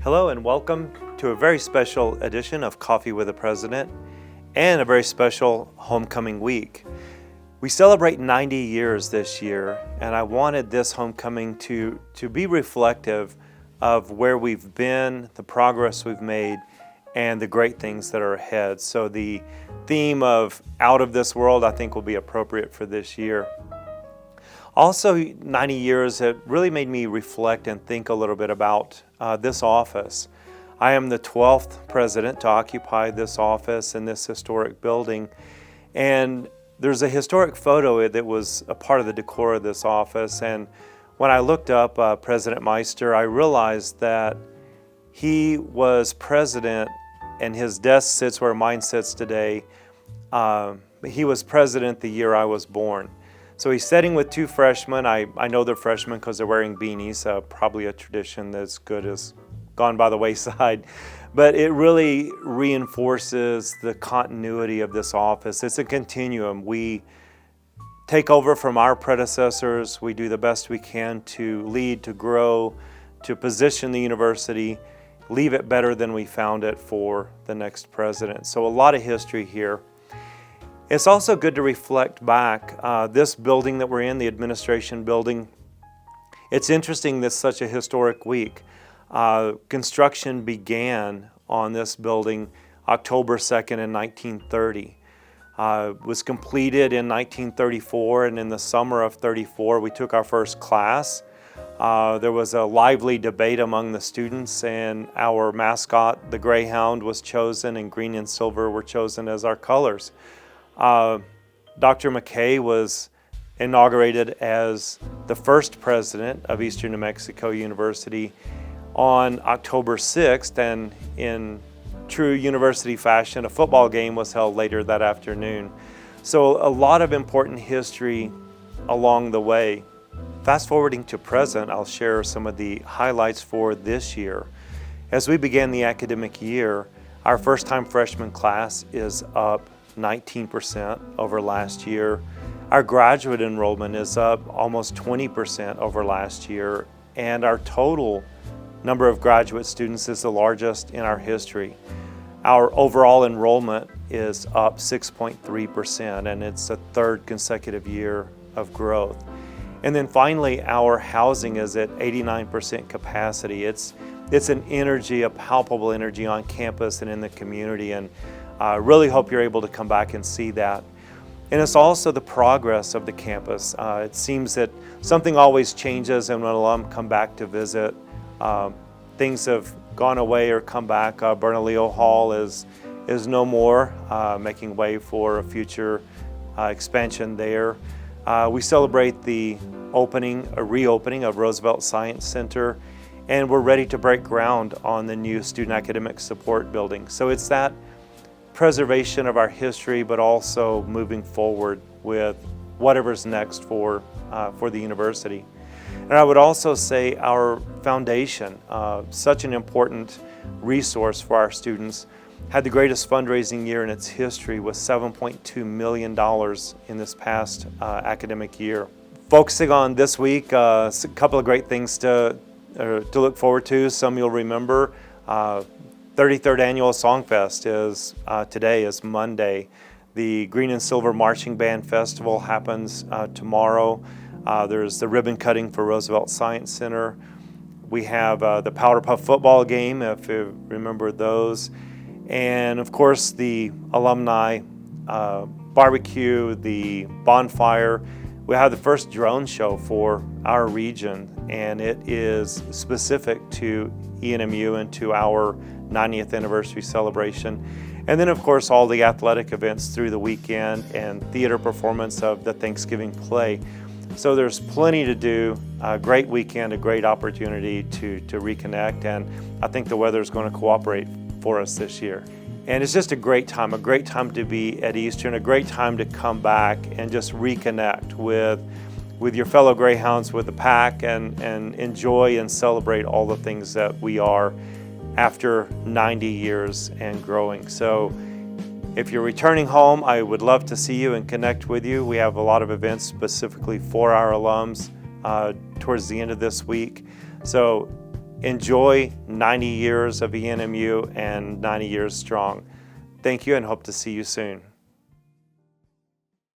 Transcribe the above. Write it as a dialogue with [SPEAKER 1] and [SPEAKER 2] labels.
[SPEAKER 1] Hello and welcome to a very special edition of Coffee with the President and a very special homecoming week. We celebrate 90 years this year, and I wanted this homecoming to be reflective of where we've been, the progress we've made, and the great things that are ahead. So the theme of out of this world I think will be appropriate for this year. Also, 90 years have really made me reflect and think a little bit about this office. I am the 12th president to occupy this office in this historic building, and there's a historic photo that was a part of the decor of this office. And when I looked up President Meister, I realized that he was president, and his desk sits where mine sits today. He was president the year I was born. So he's sitting with two freshmen. I know they're freshmen because they're wearing beanies, probably a tradition that's good as gone by the wayside. But it really reinforces the continuity of this office. It's a continuum. We take over from our predecessors. We do the best we can to lead, to grow, to position the university, leave it better than we found it for the next president. So a lot of history here. It's also good to reflect back. This building that we're in, the administration building, it's interesting this is such a historic week. Construction began on this building October 2nd in 1930. It was completed in 1934, and in the summer of 34 we took our first class. There was a lively debate among the students, and our mascot, the Greyhound, was chosen, and green and silver were chosen as our colors. Dr. McKay was inaugurated as the first president of Eastern New Mexico University on October 6th, and in true university fashion, a football game was held later that afternoon. So a lot of important history along the way. Fast forwarding to present, I'll share some of the highlights for this year. As we began the academic year, our first-time freshman class is up 19% over last year. Our graduate enrollment is up almost 20% over last year, and our total number of graduate students is the largest in our history. Our overall enrollment is up 6.3%, and it's the third consecutive year of growth. And then finally, our housing is at 89% capacity. It's an energy, a palpable energy on campus and in the community, and I really hope you're able to come back and see that. And it's also the progress of the campus. It seems that something always changes, and when alum come back to visit, things have gone away or come back. Bernalillo Hall is no more, making way for a future expansion there. We celebrate the reopening of Roosevelt Science Center, and we're ready to break ground on the new Student Academic Support Building. So it's that preservation of our history, but also moving forward with whatever's next for the university. And I would also say our foundation, such an important resource for our students, had the greatest fundraising year in its history with $7.2 million in this past academic year. Focusing on this week, a couple of great things to look forward to. Some you'll remember. 33rd Annual Songfest is today, is Monday. The Green and Silver Marching Band Festival happens tomorrow. There's the ribbon cutting for Roosevelt Science Center. We have the Powder Puff football game, if you remember those. And of course the alumni barbecue, the bonfire. We have the first drone show for our region, and it is specific to ENMU and to our 90th anniversary celebration. And then of course all the athletic events through the weekend and theater performance of the Thanksgiving play. So there's plenty to do, a great weekend, a great opportunity to reconnect, and I think the weather is going to cooperate for us this year. And it's just a great time to be at Eastern, a great time to come back and just reconnect with your fellow Greyhounds, with the pack, and enjoy and celebrate all the things that we are after 90 years and growing. So if you're returning home, I would love to see you and connect with you. We have a lot of events specifically for our alums towards the end of this week. So Enjoy 90 years of ENMU and 90 years strong. Thank you and hope to see you soon.